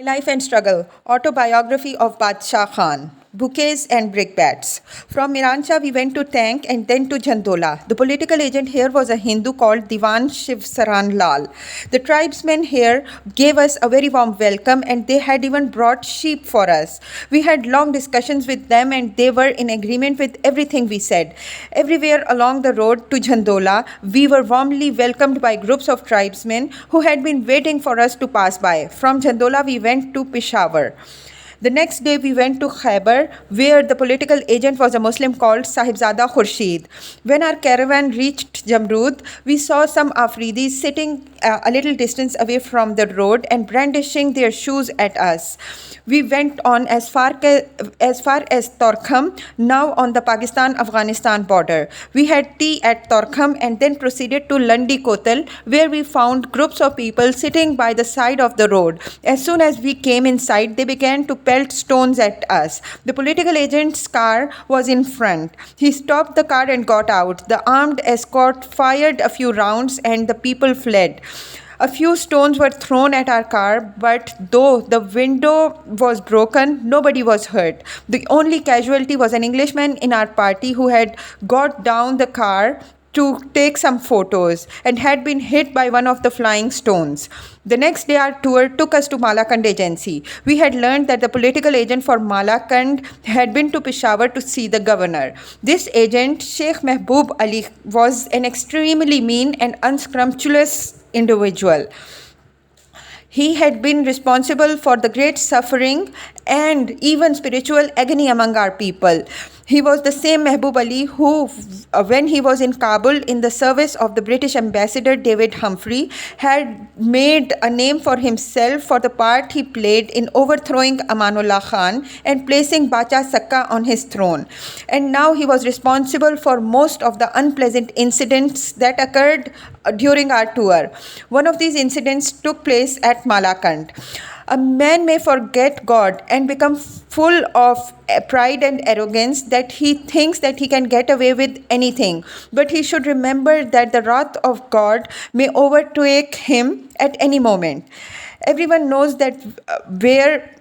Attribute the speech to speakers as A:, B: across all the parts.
A: My Life and Struggle, Autobiography of Badshah Khan, Bouquets and Brickbats. From Mirancha, we went to Tank and then to Jandola. The political agent here was a Hindu called Diwan Shiv Saran Lal. The tribesmen here gave us a very warm welcome and they had even brought sheep for us. We had long discussions with them and they were in agreement with everything we said. Everywhere along the road to Jandola, we were warmly welcomed by groups of tribesmen who had been waiting for us to pass by. From Jandola, we went to Peshawar. The next day, we went to Khyber, where the political agent was a Muslim called Sahibzada Khurshid. When our caravan reached Jamrud, we saw some Afridis sitting a little distance away from the road and brandishing their shoes at us. We went on as far as Torkham, now on the Pakistan-Afghanistan border. We had tea at Torkham and then proceeded to Landi Kotal, where we found groups of people sitting by the side of the road. As soon as we came inside, they began to pelt stones at us. The political agent's car was in front. He stopped the car and got out. The armed escort fired a few rounds and the people fled. A few stones were thrown at our car, but though the window was broken, nobody was hurt. The only casualty was an Englishman in our party who had got down the car to take some photos and had been hit by one of the flying stones. The next day, our tour took us to Malakand Agency. We had learned that the political agent for Malakand had been to Peshawar to see the governor. This agent, Sheikh Mehboob Ali, was an extremely mean and unscrupulous individual. He had been responsible for the great suffering and even spiritual agony among our people. He was the same Mehboob Ali who, when he was in Kabul in the service of the British ambassador David Humphrey, had made a name for himself for the part he played in overthrowing Amanullah Khan and placing Bacha Sakka on his throne. And now he was responsible for most of the unpleasant incidents that occurred during our tour. One of these incidents took place at Malakand. A man may forget God and become full of pride and arrogance that he thinks that he can get away with anything. But he should remember that the wrath of God may overtake him at any moment. Everyone knows that where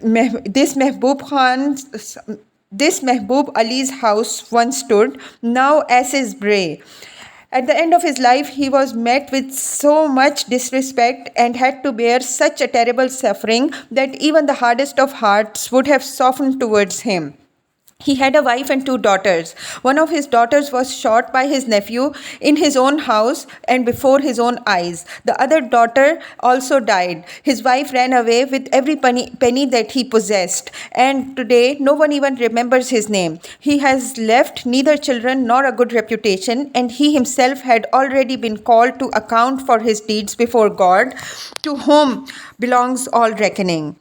A: this Mehboob Ali's house once stood, now ashes bray. At the end of his life, he was met with so much disrespect and had to bear such a terrible suffering that even the hardest of hearts would have softened towards him. He had a wife and two daughters. One of his daughters was shot by his nephew in his own house and before his own eyes. The other daughter also died. His wife ran away with every penny that he possessed. And today, no one even remembers his name. He has left neither children nor a good reputation, and he himself had already been called to account for his deeds before God, to whom belongs all reckoning.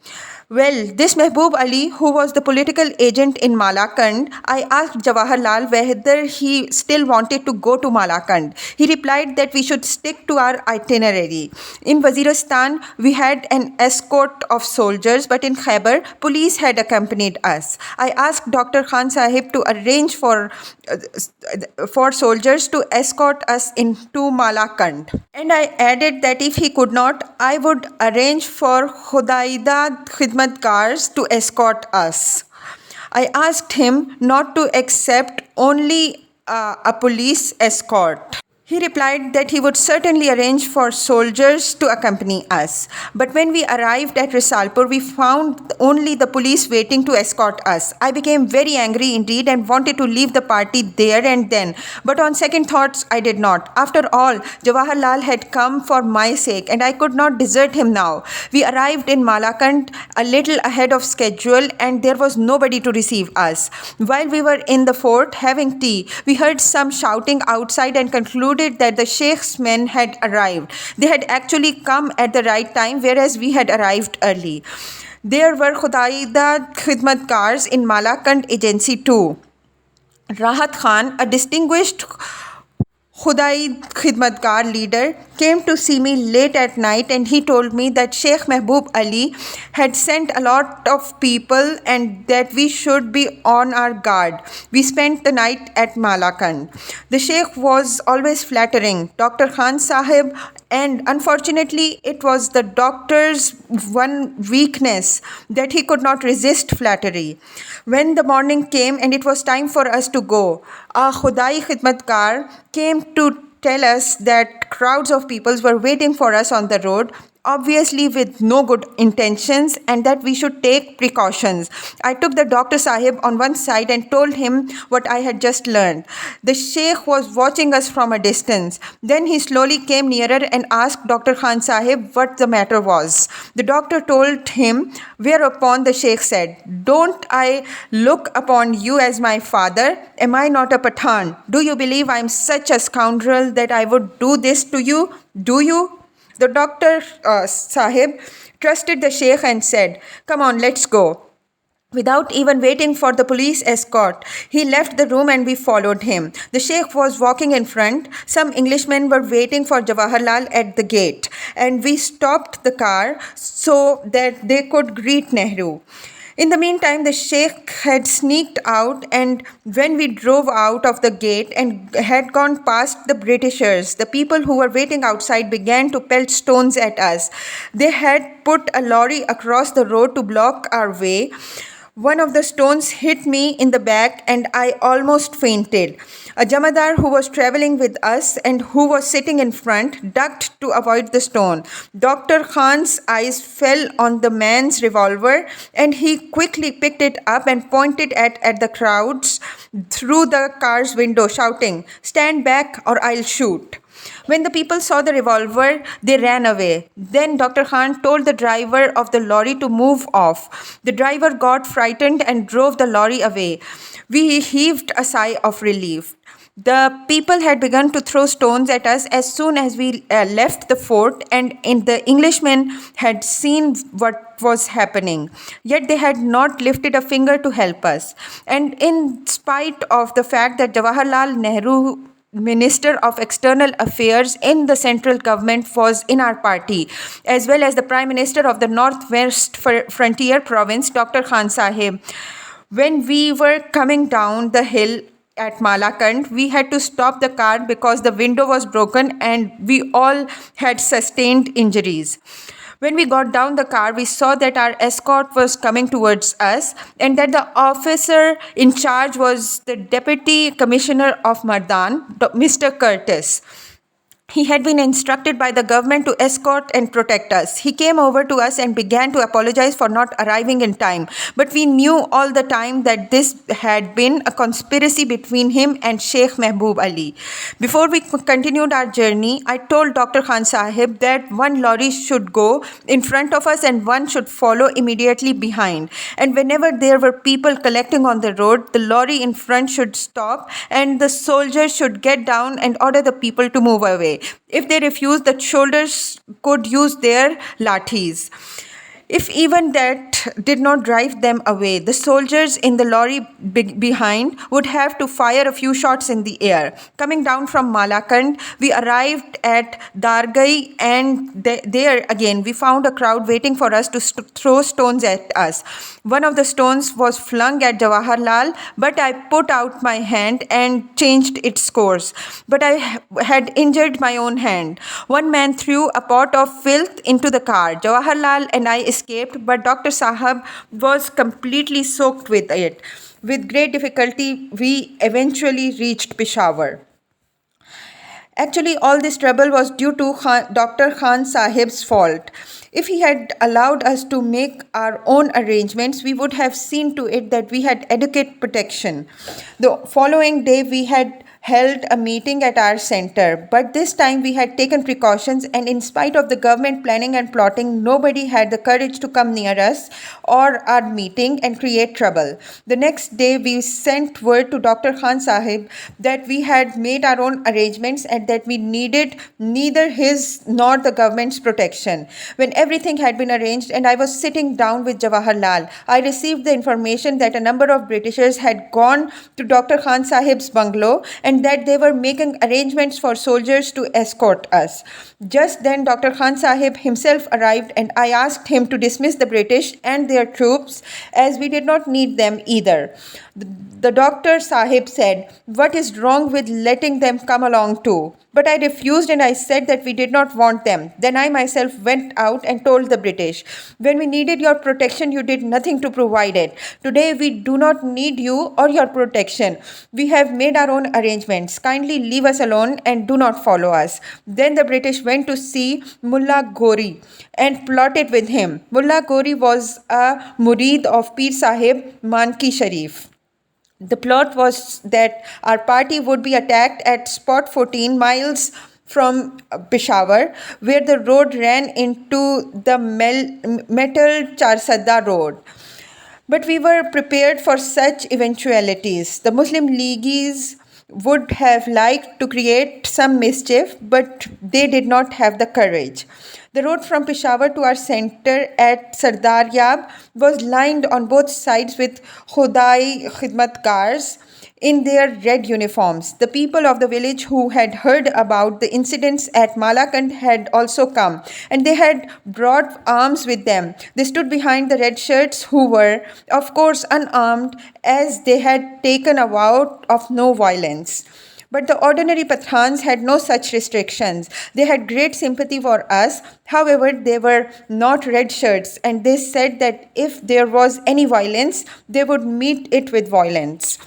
A: Well, this Mehboob Ali, who was the political agent in Malakand, I asked Jawaharlal whether he still wanted to go to Malakand. He replied that we should stick to our itinerary. In Waziristan, we had an escort of soldiers, but in Khyber, police had accompanied us. I asked Dr. Khan Sahib to arrange for soldiers to escort us into Malakand. And I added that if he could not, I would arrange for Khudaida Khidmat cars to escort us. I asked him not to accept only a police escort. He replied that he would certainly arrange for soldiers to accompany us. But when we arrived at Risalpur, we found only the police waiting to escort us. I became very angry indeed and wanted to leave the party there and then. But on second thoughts, I did not. After all, Jawaharlal had come for my sake and I could not desert him now. We arrived in Malakand a little ahead of schedule and there was nobody to receive us. While we were in the fort having tea, we heard some shouting outside and concluded that the Sheikh's men had arrived. They had actually come at the right time, whereas we had arrived early. There were Khudaida Khidmat cars in Malakand Agency too. Rahat Khan, a distinguished Khudaid Khidmatkar leader, came to see me late at night and he told me that Sheikh Mehboob Ali had sent a lot of people and that we should be on our guard. We spent the night at Malakand. The Sheikh was always flattering. Dr. Khan Sahib And unfortunately, it was the doctor's one weakness that he could not resist flattery. When the morning came and it was time for us to go, a Khudai Khidmatkar came to tell us that crowds of people were waiting for us on the road, obviously with no good intentions, and that we should take precautions. I took the Dr. Sahib on one side and told him what I had just learned. The Sheikh was watching us from a distance. Then he slowly came nearer and asked Dr. Khan Sahib what the matter was. The doctor told him, whereupon the Sheikh said, "Don't I look upon you as my father? Am I not a Pathan? Do you believe I am such a scoundrel that I would do this to you? Do you?" The Dr. Sahib trusted the Sheikh and said, "Come on, let's go." Without even waiting for the police escort, he left the room and we followed him. The Sheikh was walking in front. Some Englishmen were waiting for Jawaharlal at the gate, and we stopped the car so that they could greet Nehru. In the meantime, the Sheikh had sneaked out, and when we drove out of the gate and had gone past the Britishers, the people who were waiting outside began to pelt stones at us. They had put a lorry across the road to block our way. One of the stones hit me in the back and I almost fainted. A Jamadar who was traveling with us and who was sitting in front ducked to avoid the stone. Dr. Khan's eyes fell on the man's revolver and he quickly picked it up and pointed at the crowds through the car's window, shouting, "Stand back or I'll shoot." When the people saw the revolver, they ran away. Then Dr. Khan told the driver of the lorry to move off. The driver got frightened and drove the lorry away. We heaved a sigh of relief. The people had begun to throw stones at us as soon as we left the fort, and the Englishmen had seen what was happening. Yet they had not lifted a finger to help us. And in spite of the fact that Jawaharlal Nehru, Minister of External Affairs in the central government, was in our party, as well as the Prime Minister of the Northwest Frontier Province, Dr. Khan Sahib. When we were coming down the hill at Malakand, we had to stop the car because the window was broken and we all had sustained injuries. When we got down the car, we saw that our escort was coming towards us and that the officer in charge was the Deputy Commissioner of Mardan, Mr. Curtis. He had been instructed by the government to escort and protect us. He came over to us and began to apologize for not arriving in time. But we knew all the time that this had been a conspiracy between him and Sheikh Mehboob Ali. Before we continued our journey, I told Dr. Khan Sahib that one lorry should go in front of us and one should follow immediately behind. And whenever there were people collecting on the road, the lorry in front should stop and the soldiers should get down and order the people to move away. If they refused, the soldiers could use their lathis. If even that did not drive them away, the soldiers in the lorry behind would have to fire a few shots in the air. Coming down from Malakand, we arrived at Dargai, and there again we found a crowd waiting for us to throw stones at us. One of the stones was flung at Jawaharlal, but I put out my hand and changed its course. But I had injured my own hand. One man threw a pot of filth into the car. Jawaharlal and I escaped, but Dr. Sahab was completely soaked with it. With great difficulty, we eventually reached Peshawar. Actually, all this trouble was due to Dr. Khan Sahib's fault. If he had allowed us to make our own arrangements, we would have seen to it that we had adequate protection. The following day, we had held a meeting at our center, but this time we had taken precautions, and in spite of the government planning and plotting, nobody had the courage to come near us or our meeting and create trouble. The next day, we sent word to Dr. Khan Sahib that we had made our own arrangements and that we needed neither his nor the government's protection. When everything had been arranged and I was sitting down with Jawaharlal, I received the information that a number of Britishers had gone to Dr. Khan Sahib's bungalow and that they were making arrangements for soldiers to escort us. Just then, Dr. Khan Sahib himself arrived, and I asked him to dismiss the British and their troops as we did not need them either. The Doctor Sahib said, "What is wrong with letting them come along too?" But I refused and I said that we did not want them. Then I myself went out and told the British, "When we needed your protection, you did nothing to provide it. Today we do not need you or your protection. We have made our own arrangements. Kindly leave us alone and do not follow us." Then the British went to see Mullah Gori and plotted with him. Mullah Gori was a murid of Pir Sahib Manki Sharif. The plot was that our party would be attacked at spot 14 miles from Peshawar, where the road ran into the metal Charsadda road. But we were prepared for such eventualities. The Muslim Leagues would have liked to create some mischief, but they did not have the courage. The road from Peshawar to our center at Sardar Yab was lined on both sides with Khudai Khidmatgars in their red uniforms. The people of the village who had heard about the incidents at Malakand had also come, and they had brought arms with them. They stood behind the red shirts, who were, of course, unarmed, as they had taken a vow of no violence. But the ordinary Pathans had no such restrictions. They had great sympathy for us. However, they were not red shirts, and they said that if there was any violence, they would meet it with violence.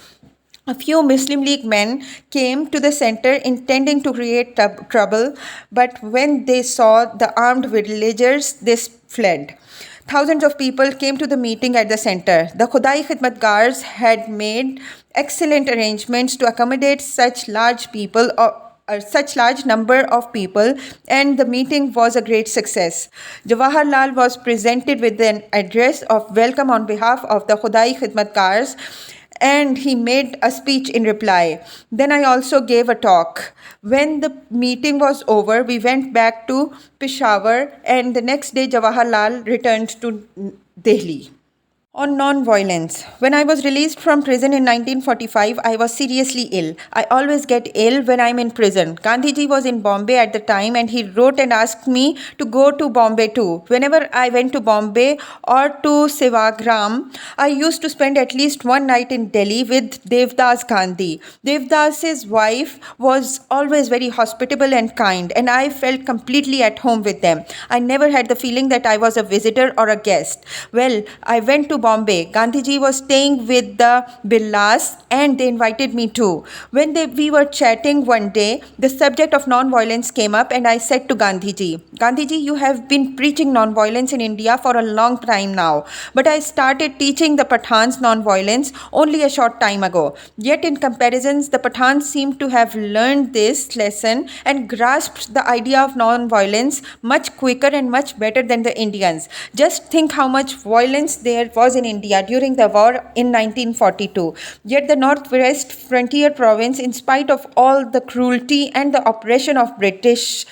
A: A few Muslim League men came to the center intending to create trouble, but when they saw the armed villagers, they fled. Thousands of people came to the meeting at the center. The Khudai Khidmatgars had made excellent arrangements to accommodate such large number of people, and the meeting was a great success. Jawaharlal was presented with an address of welcome on behalf of the Khudai Khidmatgars, and he made a speech in reply. Then I also gave a talk. When the meeting was over, we went back to Peshawar, and the next day Jawaharlal returned to Delhi. On non-violence. When I was released from prison in 1945, I was seriously ill. I always get ill when I'm in prison. Gandhiji was in Bombay at the time, and he wrote and asked me to go to Bombay too. Whenever I went to Bombay or to Sevagram, I used to spend at least one night in Delhi with Devdas Gandhi. Devdas's wife was always very hospitable and kind, and I felt completely at home with them. I never had the feeling that I was a visitor or a guest. Well, I went to Bombay. Gandhiji was staying with the Billas, and they invited me too. When we were chatting one day, the subject of non-violence came up, and I said to Gandhiji, "Gandhiji, you have been preaching non-violence in India for a long time now, but I started teaching the Pathans non-violence only a short time ago. Yet in comparisons, the Pathans seem to have learned this lesson and grasped the idea of non-violence much quicker and much better than the Indians. Just think how much violence there was in India during the war in 1942. Yet the northwest frontier province, in spite of all the cruelty and the oppression of British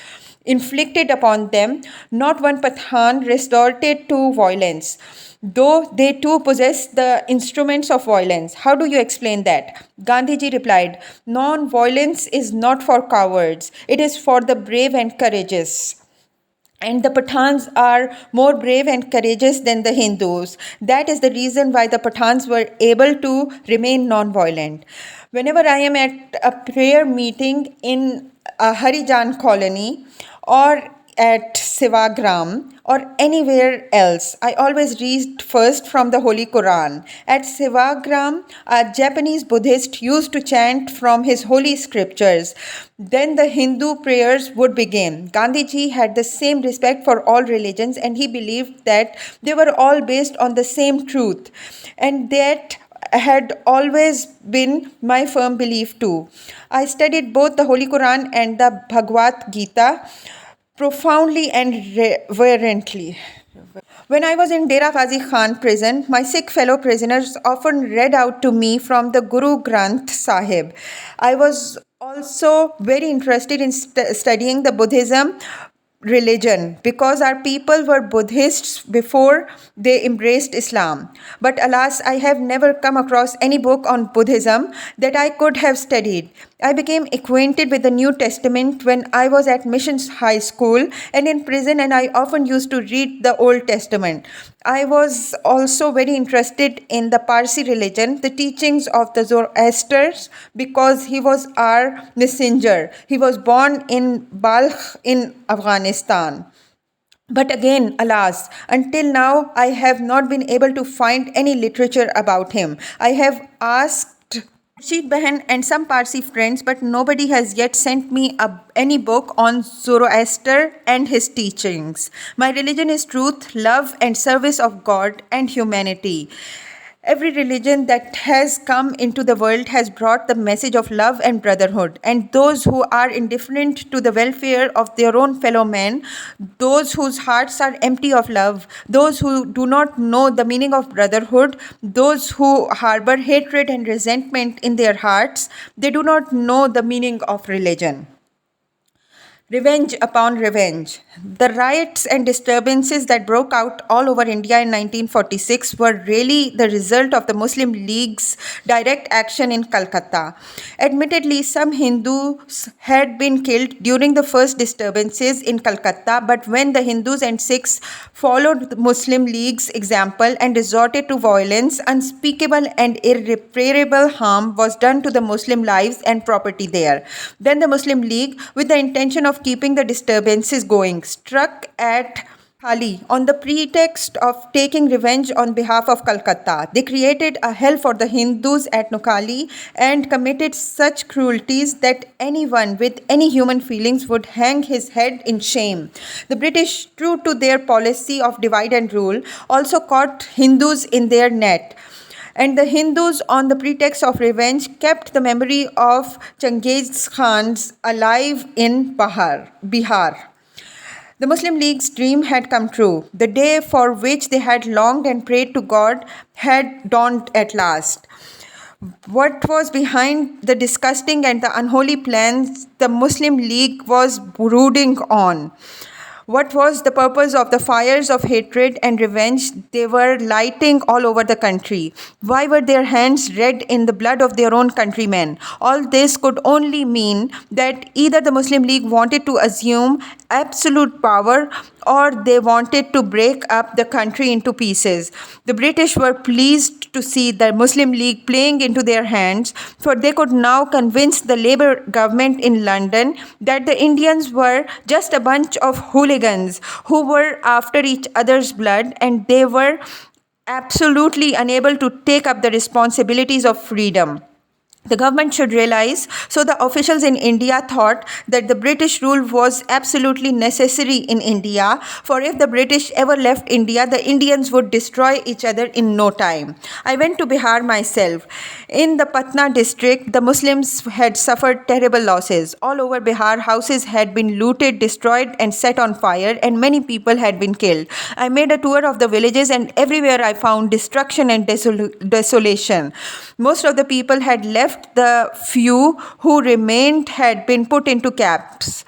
A: inflicted upon them, not one Pathan resorted to violence, though they too possess the instruments of violence. How do you explain that?" Gandhiji replied, "Non-violence is not for cowards. It is for the brave and courageous. And the Pathans are more brave and courageous than the Hindus. That is the reason why the Pathans were able to remain non-violent. Whenever I am at a prayer meeting in a Harijan colony or at Sevagram or anywhere else, I always read first from the Holy Quran. At Sevagram, a Japanese Buddhist used to chant from his holy scriptures. Then the Hindu prayers would begin. Gandhiji had the same respect for all religions, and he believed that they were all based on the same truth. And that had always been my firm belief too. I studied both the Holy Quran and the Bhagavad Gita profoundly and reverently. When I was in Dera Ghazi Khan prison, my Sikh fellow prisoners often read out to me from the Guru Granth Sahib. I was also very interested in studying the Buddhism religion because our people were Buddhists before they embraced Islam. But alas, I have never come across any book on Buddhism that I could have studied. I became acquainted with the New Testament when I was at Missions High School and in prison, and I often used to read the Old Testament. I was also very interested in the Parsi religion, the teachings of the Zoroastrians, because he was our messenger. He was born in Balkh in Afghanistan. But again, alas, until now, I have not been able to find any literature about him. I have asked Rashid Behan and some Parsi friends, but nobody has yet sent me any book on Zoroaster and his teachings. My religion is truth, love, and service of God and humanity. Every religion that has come into the world has brought the message of love and brotherhood. And those who are indifferent to the welfare of their own fellow men, those whose hearts are empty of love, those who do not know the meaning of brotherhood, those who harbor hatred and resentment in their hearts, they do not know the meaning of religion. Revenge upon revenge. The riots and disturbances that broke out all over India in 1946 were really the result of the Muslim League's direct action in Calcutta. Admittedly, some Hindus had been killed during the first disturbances in Calcutta, but when the Hindus and Sikhs followed the Muslim League's example and resorted to violence, unspeakable and irreparable harm was done to the Muslim lives and property there. Then the Muslim League, with the intention of keeping the disturbances going, struck at Hali on the pretext of taking revenge on behalf of Calcutta. They created a hell for the Hindus at Noakhali and committed such cruelties that anyone with any human feelings would hang his head in shame. The British, true to their policy of divide and rule, also caught Hindus in their net. And the Hindus, on the pretext of revenge, kept the memory of Genghis Khan alive in Bihar. The Muslim League's dream had come true. The day for which they had longed and prayed to God had dawned at last. What was behind the disgusting and the unholy plans the Muslim League was brooding on? What was the purpose of the fires of hatred and revenge they were lighting all over the country? Why were their hands red in the blood of their own countrymen? All this could only mean that either the Muslim League wanted to assume absolute power or they wanted to break up the country into pieces. The British were pleased to see the Muslim League playing into their hands, for they could now convince the Labour government in London that the Indians were just a bunch of hooligans who were after each other's blood, and they were absolutely unable to take up the responsibilities of freedom. The government should realize, so the officials in India thought, that the British rule was absolutely necessary in India, for if the British ever left India, the Indians would destroy each other in no time. I went to Bihar myself. In the Patna district, the Muslims had suffered terrible losses. All over Bihar, houses had been looted, destroyed and set on fire, and many people had been killed. I made a tour of the villages, and everywhere I found destruction and desolation. Most of the people had left. The few who remained had been put into camps.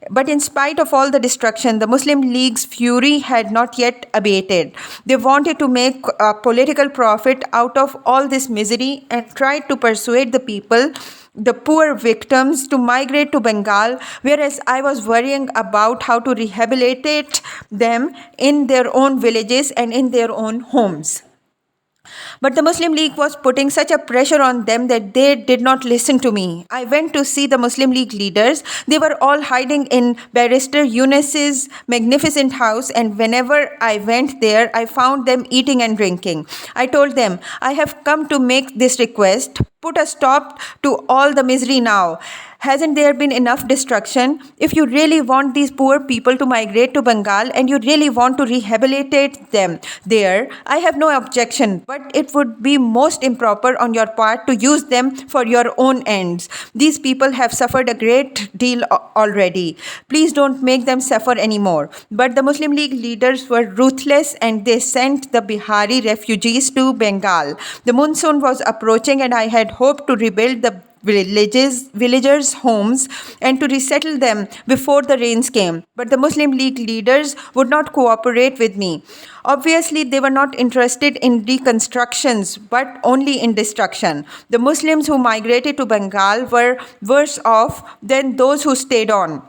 A: But in spite of all the destruction, the Muslim League's fury had not yet abated. They wanted to make a political profit out of all this misery and tried to persuade the people, the poor victims, to migrate to Bengal, whereas I was worrying about how to rehabilitate them in their own villages and in their own homes. But the Muslim League was putting such a pressure on them that they did not listen to me. I went to see the Muslim League leaders. They were all hiding in Barrister Yunus's magnificent house, and whenever I went there, I found them eating and drinking. I told them, I have come to make this request. Put a stop to all the misery now. Hasn't there been enough destruction? If you really want these poor people to migrate to Bengal and you really want to rehabilitate them there, I have no objection, but it would be most improper on your part to use them for your own ends. These people have suffered a great deal already. Please don't make them suffer anymore. But the Muslim League leaders were ruthless and they sent the Bihari refugees to Bengal. The monsoon was approaching and I had hoped to rebuild the villagers' homes and to resettle them before the rains came. But the Muslim League leaders would not cooperate with me. Obviously, they were not interested in reconstructions, but only in destruction. The Muslims who migrated to Bengal were worse off than those who stayed on.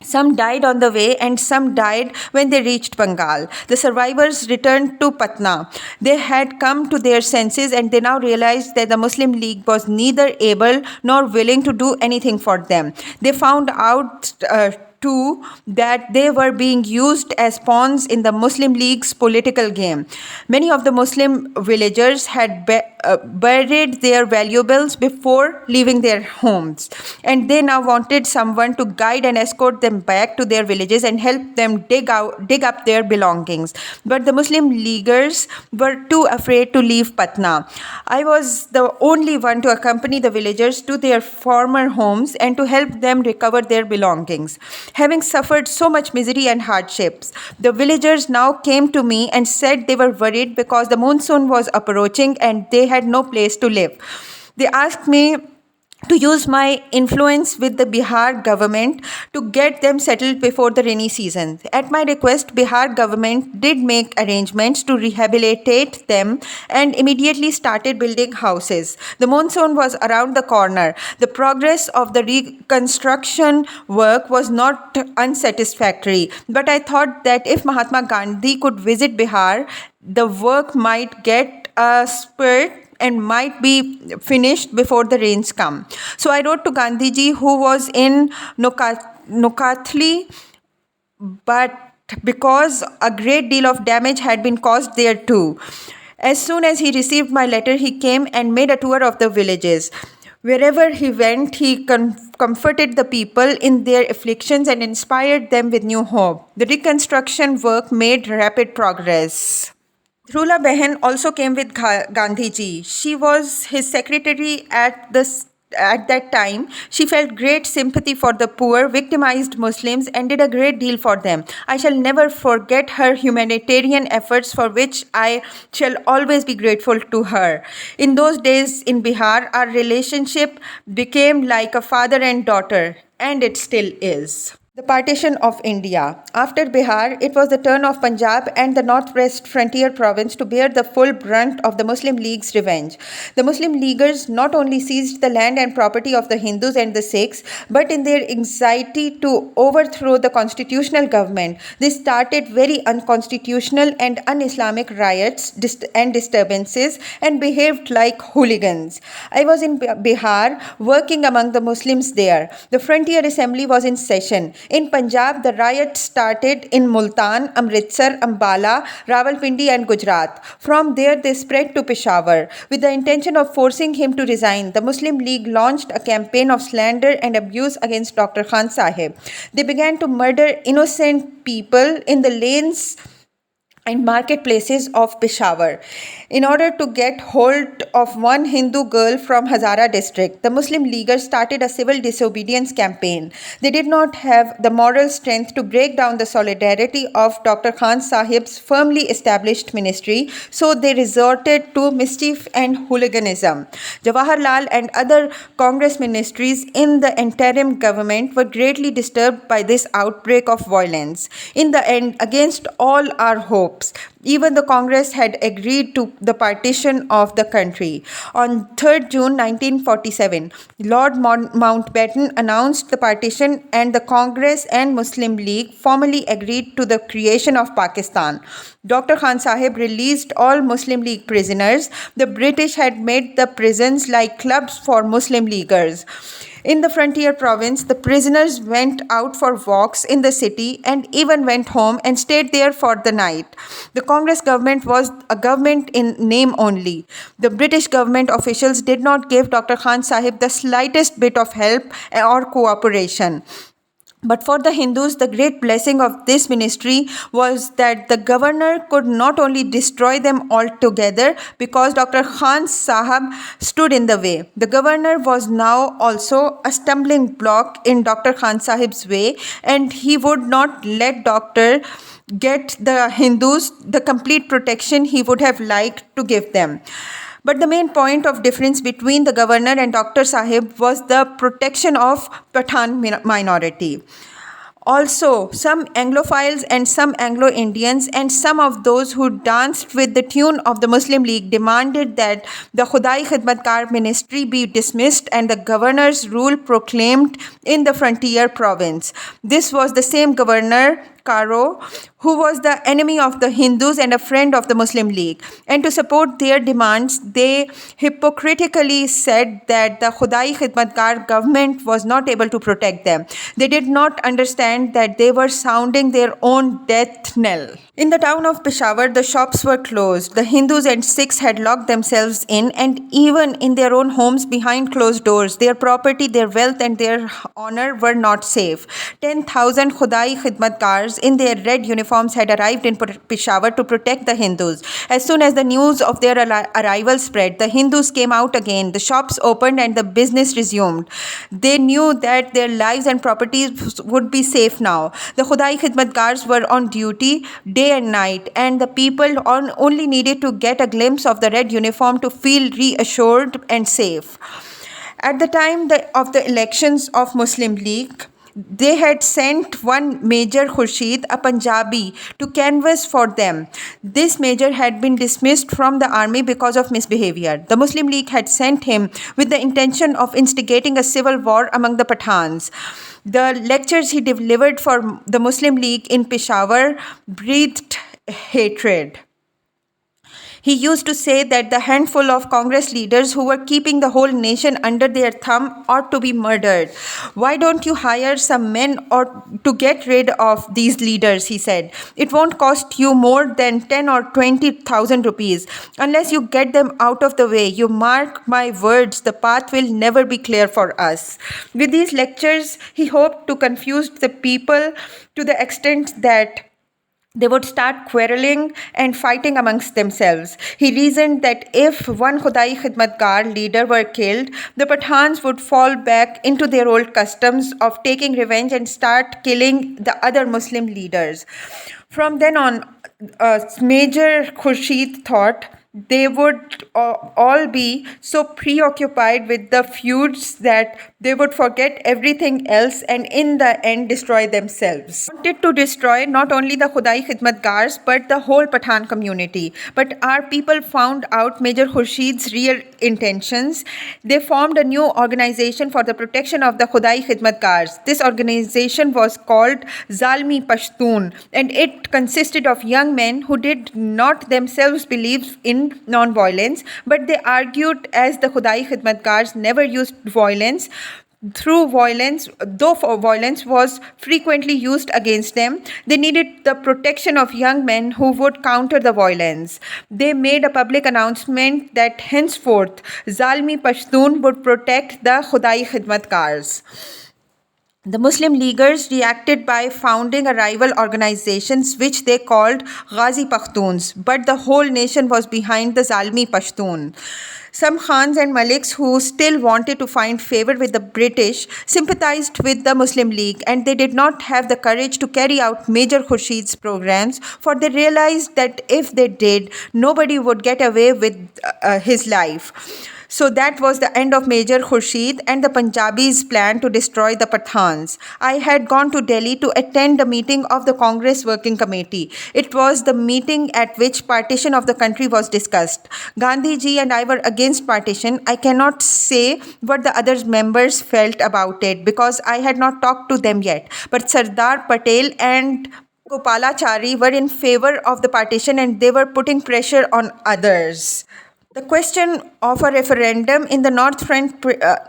A: Some died on the way and some died when they reached Bengal. The survivors returned to Patna. They had come to their senses and they now realized that the Muslim League was neither able nor willing to do anything for them. They found out too that they were being used as pawns in the Muslim League's political game. Many of the Muslim villagers had buried their valuables before leaving their homes, and they now wanted someone to guide and escort them back to their villages and help them dig up their belongings. But the Muslim Leaguers were too afraid to leave Patna. I was the only one to accompany the villagers to their former homes and to help them recover their belongings. Having suffered so much misery and hardships, the villagers now came to me and said they were worried because the monsoon was approaching and they had no place to live. They asked me to use my influence with the Bihar government to get them settled before the rainy season. At my request, Bihar government did make arrangements to rehabilitate them and immediately started building houses. The monsoon was around the corner. The progress of the reconstruction work was not unsatisfactory, but I thought that if Mahatma Gandhi could visit Bihar, the work might get a spurt and might be finished before the rains come. So I wrote to Gandhiji, who was in Nokathli, but because a great deal of damage had been caused there too. As soon as he received my letter, he came and made a tour of the villages. Wherever he went, he comforted the people in their afflictions and inspired them with new hope. The reconstruction work made rapid progress. Rula Behan also came with Gandhiji. She was his secretary at that time. She felt great sympathy for the poor, victimized Muslims, and did a great deal for them. I shall never forget her humanitarian efforts, for which I shall always be grateful to her. In those days in Bihar, our relationship became like a father and daughter, and it still is. The partition of India. After Bihar, it was the turn of Punjab and the northwest frontier province to bear the full brunt of the Muslim League's revenge. The Muslim Leaguers not only seized the land and property of the Hindus and the Sikhs, but in their anxiety to overthrow the constitutional government, they started very unconstitutional and un-Islamic riots and disturbances and behaved like hooligans. I was in Bihar working among the Muslims there. The Frontier Assembly was in session. In Punjab, the riots started in Multan, Amritsar, Ambala, Rawalpindi and Gujarat. From there, they spread to Peshawar. With the intention of forcing him to resign, the Muslim League launched a campaign of slander and abuse against Dr. Khan Sahib. They began to murder innocent people in the lanes and marketplaces of Peshawar. In order to get hold of one Hindu girl from Hazara district, the Muslim Leaguers started a civil disobedience campaign. They did not have the moral strength to break down the solidarity of Dr. Khan Sahib's firmly established ministry, so they resorted to mischief and hooliganism. Jawaharlal and other Congress ministries in the interim government were greatly disturbed by this outbreak of violence. In the end, against all our hope, even the Congress had agreed to the partition of the country. On 3rd June 1947, Lord Mountbatten announced the partition and the Congress and Muslim League formally agreed to the creation of Pakistan. Dr. Khan Sahib released all Muslim League prisoners. The British had made the prisons like clubs for Muslim Leaguers. In the frontier province, the prisoners went out for walks in the city and even went home and stayed there for the night. The Congress government was a government in name only. The British government officials did not give Dr. Khan Sahib the slightest bit of help or cooperation. But for the Hindus, the great blessing of this ministry was that the governor could not only destroy them altogether because Dr. Khan Sahib stood in the way. The governor was now also a stumbling block in Dr. Khan Sahib's way, and he would not let Dr. get the Hindus the complete protection he would have liked to give them. But the main point of difference between the governor and Dr. Sahib was the protection of Pathan minority. Also, some Anglophiles and some Anglo Indians and some of those who danced with the tune of the Muslim League demanded that the Khudai Khidmatkar ministry be dismissed and the governor's rule proclaimed in the frontier province. This was the same governor, Karo, who was the enemy of the Hindus and a friend of the Muslim League. And to support their demands, they hypocritically said that the Khudai Khidmatkar government was not able to protect them. They did not understand that they were sounding their own death knell. In the town of Peshawar, the shops were closed. The Hindus and Sikhs had locked themselves in, and even in their own homes behind closed doors, their property, their wealth, and their honor were not safe. 10,000 Khudai Khidmatkars in their red uniforms had arrived in Peshawar to protect the Hindus. As soon as the news of their arrival spread, the Hindus came out again. The shops opened and the business resumed. They knew that their lives and properties would be safe now. The Khudai Khidmatkars were on duty day and night, and the people only needed to get a glimpse of the red uniform to feel reassured and safe. At the time of the elections of Muslim League, they had sent one Major Khurshid, a Punjabi, to canvass for them. This major had been dismissed from the army because of misbehavior. The Muslim League had sent him with the intention of instigating a civil war among the Pathans. The lectures he delivered for the Muslim League in Peshawar breathed hatred. He used to say that the handful of Congress leaders who were keeping the whole nation under their thumb ought to be murdered. Why don't you hire some men or to get rid of these leaders, he said. It won't cost you more than 10 or 20,000 rupees. Unless you get them out of the way, you mark my words, the path will never be clear for us. With these lectures, he hoped to confuse the people to the extent that they would start quarreling and fighting amongst themselves. He reasoned that if one Khudai Khidmatkar leader were killed, the Pathans would fall back into their old customs of taking revenge and start killing the other Muslim leaders. From then on, Major Khurshid thought they would all be so preoccupied with the feuds that they would forget everything else and in the end destroy themselves. They wanted to destroy not only the Khudai Khidmatkars but the whole Pathan community. But our people found out Major Khurshid's real intentions. They formed a new organization for the protection of the Khudai Khidmatkars. This organization was called Zalmi Pashtun, and it consisted of young men who did not themselves believe in non-violence, but they argued as the Khudai Khidmatkars never used violence. Though violence was frequently used against them, they needed the protection of young men who would counter the violence. They made a public announcement that henceforth Zalmi Pashtun would protect the Khudai Khidmatkars. The Muslim Leaguers reacted by founding a rival organizations which they called Ghazi Pakhtuns, but the whole nation was behind the Zalmi Pashtun. Some Khans and Maliks who still wanted to find favor with the British sympathized with the Muslim League, and they did not have the courage to carry out Major Khurshid's programs, for they realized that if they did, nobody would get away with his life. So that was the end of Major Khurshid and the Punjabis' plan to destroy the Pathans. I had gone to Delhi to attend a meeting of the Congress Working Committee. It was the meeting at which partition of the country was discussed. Gandhi ji and I were against partition. I cannot say what the other members felt about it because I had not talked to them yet. But Sardar Patel and Gopalachari were in favor of the partition and they were putting pressure on others. The question of a referendum in the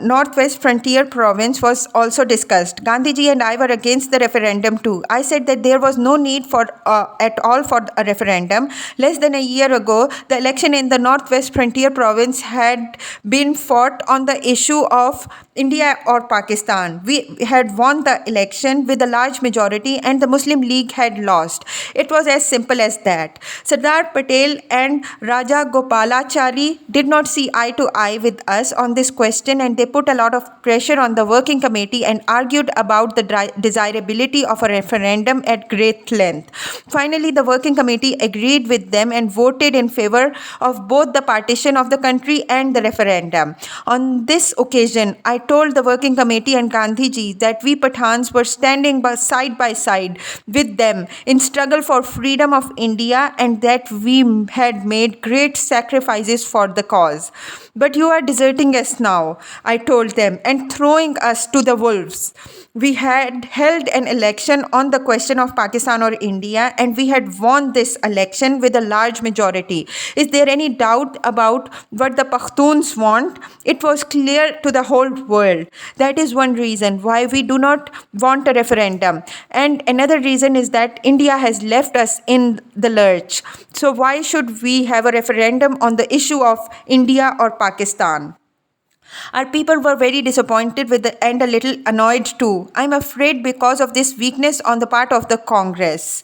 A: Northwest Frontier Province was also discussed. Gandhiji and I were against the referendum too. I said that there was no need at all for a referendum. Less than a year ago, the election in the Northwest Frontier Province had been fought on the issue of India or Pakistan. We had won the election with a large majority and the Muslim League had lost. It was as simple as that. Sardar Patel and Raja Gopalachari party did not see eye to eye with us on this question, and they put a lot of pressure on the working committee and argued about the desirability of a referendum at great length. Finally, the working committee agreed with them and voted in favor of both the partition of the country and the referendum. On this occasion, I told the working committee and Gandhiji that we Pathans were standing side by side with them in struggle for freedom of India, and that we had made great sacrifices for the cause. But you are deserting us now, I told them, and throwing us to the wolves. We had held an election on the question of Pakistan or India, and we had won this election with a large majority. Is there any doubt about what the Pakhtuns want? It was clear to the whole world. That is one reason why we do not want a referendum. And another reason is that India has left us in the lurch. So why should we have a referendum on the issue of India or Pakistan? Our people were very disappointed and a little annoyed too. I'm afraid because of this weakness on the part of the Congress.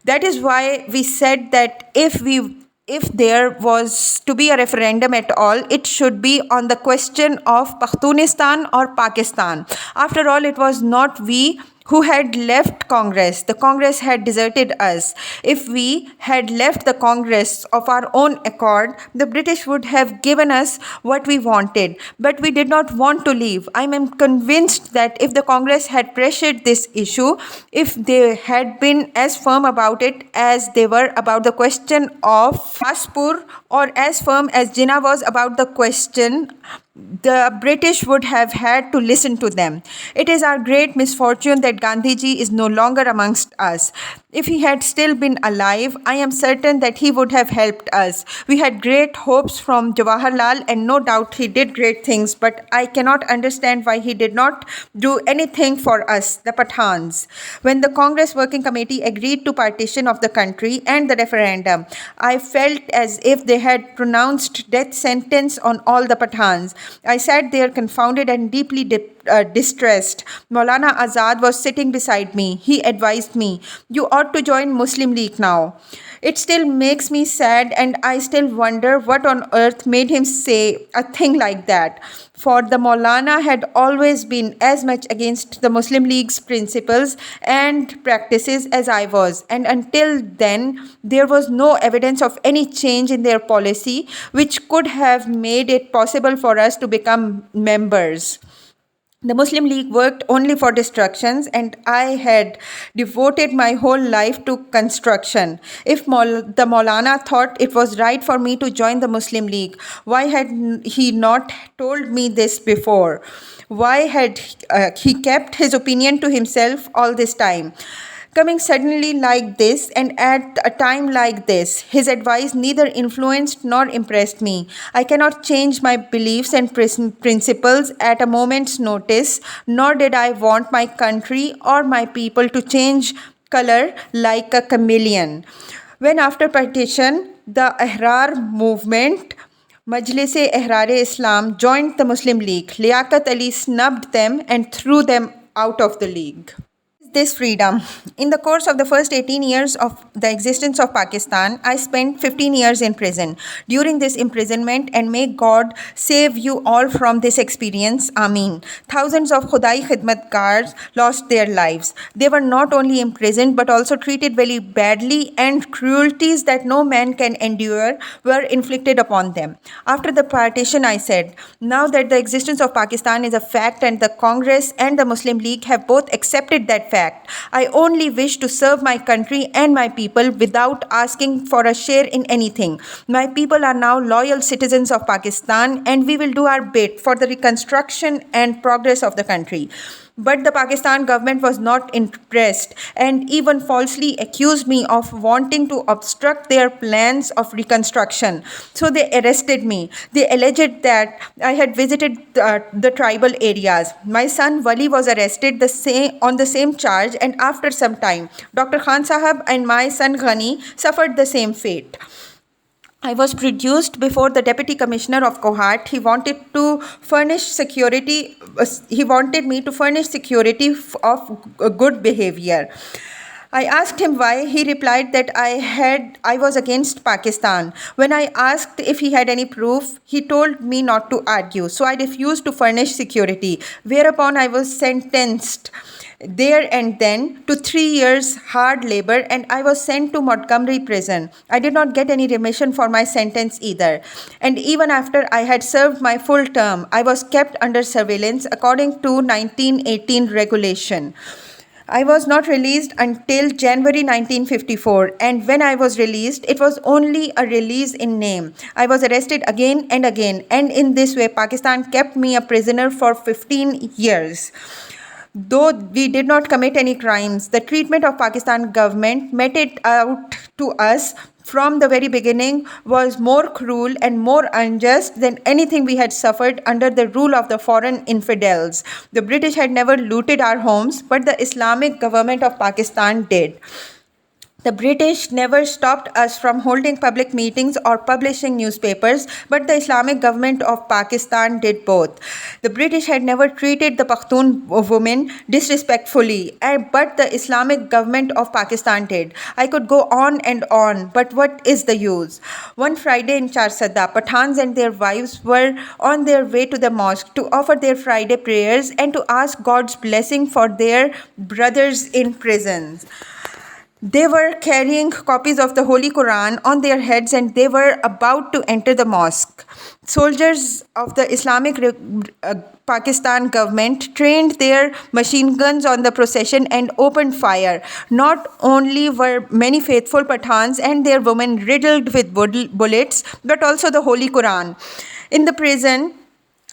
A: That is why we said that if there was to be a referendum at all, it should be on the question of Pakhtunistan or Pakistan. After all, it was not we who had left Congress. The Congress had deserted us. If we had left the Congress of our own accord, the British would have given us what we wanted. But we did not want to leave. I am convinced that if the Congress had pressured this issue, if they had been as firm about it as they were about the question of Passpur, or as firm as Jinnah was about the question, the British would have had to listen to them. It is our great misfortune that Gandhiji is no longer amongst us. If he had still been alive, I am certain that he would have helped us. We had great hopes from Jawaharlal, and no doubt he did great things, but I cannot understand why he did not do anything for us, the Pathans. When the Congress Working Committee agreed to partition of the country and the referendum, I felt as if they had pronounced death sentence on all the Pathans. I sat there confounded and deeply distressed. Maulana Azad was sitting beside me. He advised me, "You ought to join Muslim League now." It still makes me sad, and I still wonder what on earth made him say a thing like that. For the Maulana had always been as much against the Muslim League's principles and practices as I was, and until then there was no evidence of any change in their policy which could have made it possible for us to become members. The Muslim League worked only for destructions, and I had devoted my whole life to construction. If the Maulana thought it was right for me to join the Muslim League, why had he not told me this before? Why had he kept his opinion to himself all this time? Coming suddenly like this and at a time like this, his advice neither influenced nor impressed me. I cannot change my beliefs and principles at a moment's notice, nor did I want my country or my people to change color like a chameleon. When after partition, the Ahrar movement, Majlis-e-Ehrar-e-Islam, joined the Muslim League, Liaquat Ali snubbed them and threw them out of the league. This freedom. In the course of the first 18 years of the existence of Pakistan, I spent 15 years in prison. During this imprisonment, and may God save you all from this experience, Ameen, thousands of Khudai Khidmatgars lost their lives. They were not only imprisoned but also treated very badly, and cruelties that no man can endure were inflicted upon them. After the partition, I said, now that the existence of Pakistan is a fact and the Congress and the Muslim League have both accepted that fact, I only wish to serve my country and my people without asking for a share in anything. My people are now loyal citizens of Pakistan, and we will do our bit for the reconstruction and progress of the country. But the Pakistan government was not impressed and even falsely accused me of wanting to obstruct their plans of reconstruction. So they arrested me. They alleged that I had visited the tribal areas. My son Wali was arrested on the same charge, and after some time, Dr. Khan Sahab and my son Ghani suffered the same fate. I was produced before the Deputy Commissioner of Kohat. He wanted me to furnish security of good behavior. I asked him why. He replied that I was against Pakistan. When I asked if he had any proof, he told me not to argue. So I refused to furnish security, whereupon I was sentenced there and then to 3 years hard labor, and I was sent to Montgomery prison. I did not get any remission for my sentence either. And even after I had served my full term, I was kept under surveillance according to 1918 regulation. I was not released until January 1954, and when I was released, it was only a release in name. I was arrested again and again, and in this way, Pakistan kept me a prisoner for 15 years. Though we did not commit any crimes, the treatment of Pakistan government meted out to us from the very beginning was more cruel and more unjust than anything we had suffered under the rule of the foreign infidels. The British had never looted our homes, but the Islamic government of Pakistan did. The British never stopped us from holding public meetings or publishing newspapers, but the Islamic government of Pakistan did both. The British had never treated the Pakhtun women disrespectfully, but the Islamic government of Pakistan did. I could go on, but what is the use? One Friday in Charsadda, Pathans and their wives were on their way to the mosque to offer their Friday prayers and to ask God's blessing for their brothers in prisons. They were carrying copies of the Holy Quran on their heads and they were about to enter the mosque. Soldiers of the Islamic Pakistan government trained their machine guns on the procession and opened fire. Not only were many faithful Pathans and their women riddled with bullets, but also the Holy Quran. In the prison,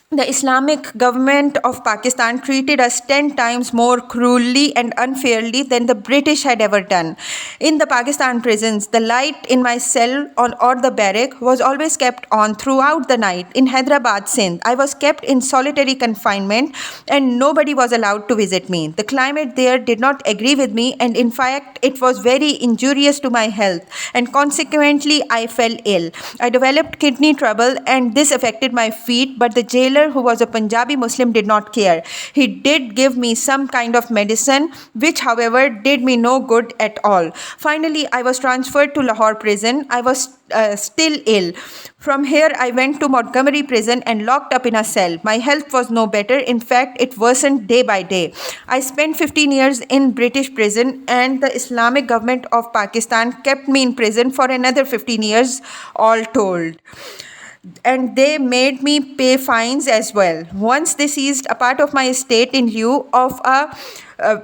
A: the Islamic government of Pakistan treated us 10 times more cruelly and unfairly than the British had ever done. In the Pakistan prisons, the light in my cell or the barrack was always kept on throughout the night. In Hyderabad, Sindh, I was kept in solitary confinement and nobody was allowed to visit me. The climate there did not agree with me, and in fact, it was very injurious to my health, and consequently, I fell ill. I developed kidney trouble and this affected my feet, but the jailer, who was a Punjabi Muslim, did not care. He did give me some kind of medicine, which however did me no good at all. Finally, I was transferred to Lahore prison. I was still ill. From here, I went to Montgomery prison and locked up in a cell. My health was no better. In fact, it worsened day by day. I spent 15 years in British prison, and the Islamic government of Pakistan kept me in prison for another 15 years, all told. And they made me pay fines as well. Once they seized a part of my estate in lieu of a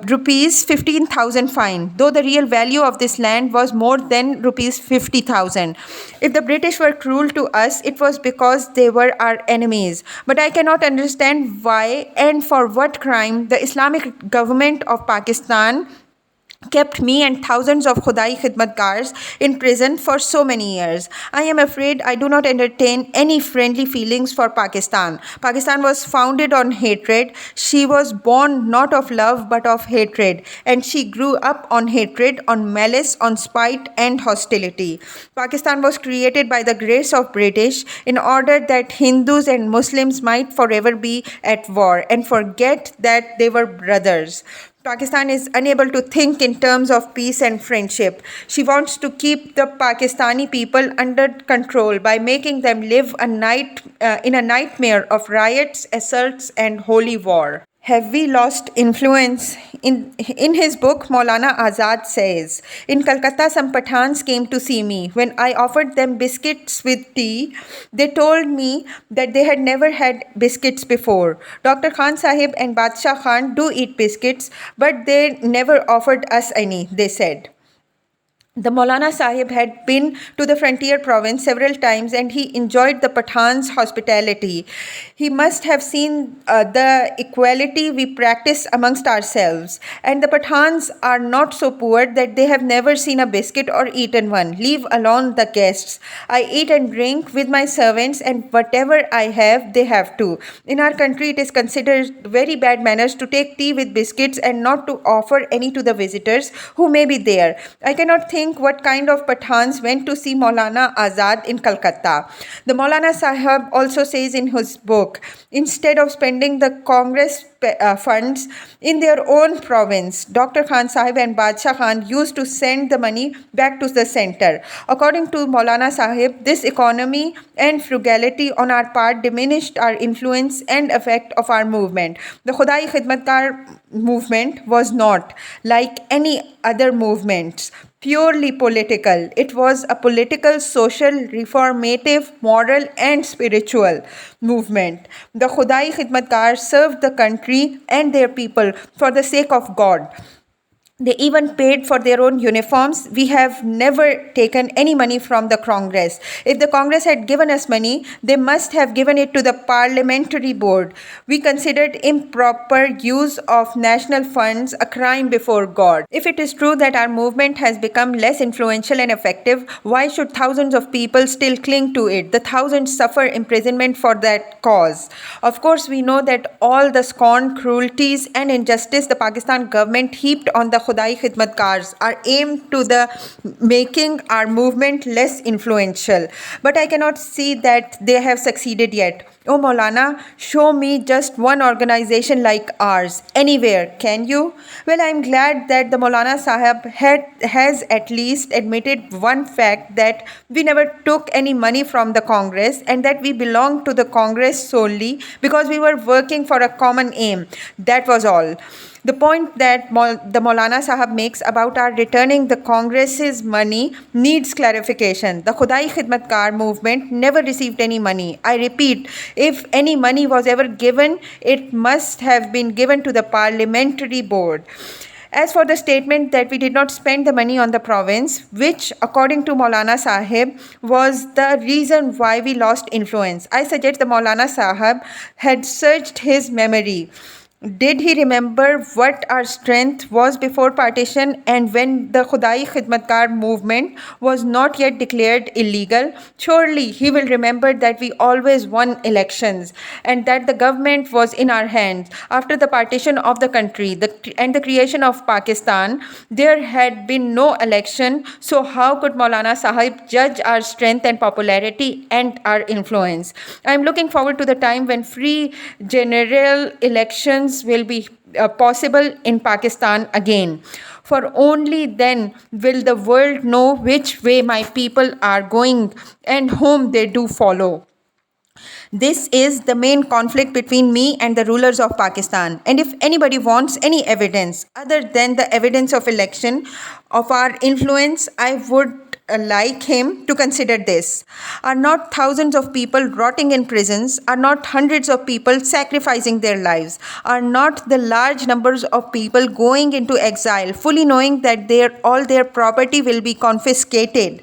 A: rupees 15,000 fine, though the real value of this land was more than rupees 50,000. If the British were cruel to us, it was because they were our enemies. But I cannot understand why and for what crime the Islamic government of Pakistan kept me and thousands of Khudai Khidmatgars in prison for so many years. I am afraid I do not entertain any friendly feelings for Pakistan. Pakistan was founded on hatred. She was born not of love but of hatred, and she grew up on hatred, on malice, on spite and hostility. Pakistan was created by the grace of British in order that Hindus and Muslims might forever be at war and forget that they were brothers. Pakistan is unable to think in terms of peace and friendship. She wants to keep the Pakistani people under control by making them live in a nightmare of riots, assaults, and holy war. Have we lost influence? In his book, Maulana Azad says, in Calcutta, some Pathans came to see me. When I offered them biscuits with tea, they told me that they had never had biscuits before. Dr. Khan Sahib and Badshah Khan do eat biscuits, but they never offered us any, they said. The Maulana Sahib had been to the frontier province several times and he enjoyed the Pathans' hospitality. He must have seen the equality we practice amongst ourselves. And the Pathans are not so poor that they have never seen a biscuit or eaten one. Leave alone the guests. I eat and drink with my servants, and whatever I have, they have too. In our country, it is considered very bad manners to take tea with biscuits and not to offer any to the visitors who may be there. I cannot think think what kind of Pathans went to see Maulana Azad in Calcutta. The Maulana Sahib also says in his book, instead of spending the Congress funds in their own province, Dr. Khan Sahib and Badshah Khan used to send the money back to the center. According to Maulana Sahib, this economy and frugality on our part diminished our influence and effect of our movement. The Khudai Khidmatkar movement was not, like any other movements, purely political. It was a political, social, reformative, moral, and spiritual movement. The Khudai Khidmatkar served the country and their people for the sake of God. They even paid for their own uniforms. We have never taken any money from the Congress. If the Congress had given us money, they must have given it to the parliamentary board. We considered improper use of national funds a crime before God. If it is true that our movement has become less influential and effective, why should thousands of people still cling to it? The thousands suffer imprisonment for that cause. Of course, we know that all the scorn, cruelties and injustice the Pakistan government heaped on the Khudai Khidmatkars are aimed to the making our movement less influential. But I cannot see that they have succeeded yet. Oh Maulana, show me just one organization like ours, anywhere, can you? Well, I'm glad that the Maulana Sahib has at least admitted one fact, that we never took any money from the Congress and that we belong to the Congress solely because we were working for a common aim. That was all. The point that the Maulana Sahib makes about our returning the Congress's money needs clarification. The Khudai Khidmatkar movement never received any money. I repeat, if any money was ever given, it must have been given to the parliamentary board. As for the statement that we did not spend the money on the province, which according to Maulana Sahib was the reason why we lost influence, I suggest the Maulana Sahib had searched his memory. Did he remember what our strength was before partition and when the Khudai Khidmatkar movement was not yet declared illegal? Surely he will remember that we always won elections and that the government was in our hands. After the partition of the country and the creation of Pakistan, there had been no election. So how could Maulana Sahib judge our strength and popularity and our influence? I am looking forward to the time when free general elections will be possible in Pakistan again. For only then will the world know which way my people are going and whom they do follow. This is the main conflict between me and the rulers of Pakistan. And if anybody wants any evidence other than the evidence of election of our influence, I would like him to consider this. Are not thousands of people rotting in prisons? Are not hundreds of people sacrificing their lives? Are not the large numbers of people going into exile, fully knowing that all their property will be confiscated?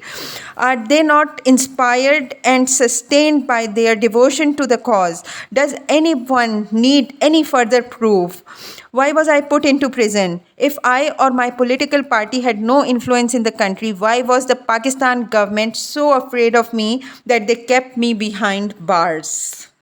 A: Are they not inspired and sustained by their devotion to the cause? Does anyone need any further proof? Why was I put into prison? If I or my political party had no influence in the country, why was the Pakistan government so afraid of me that they kept me behind bars?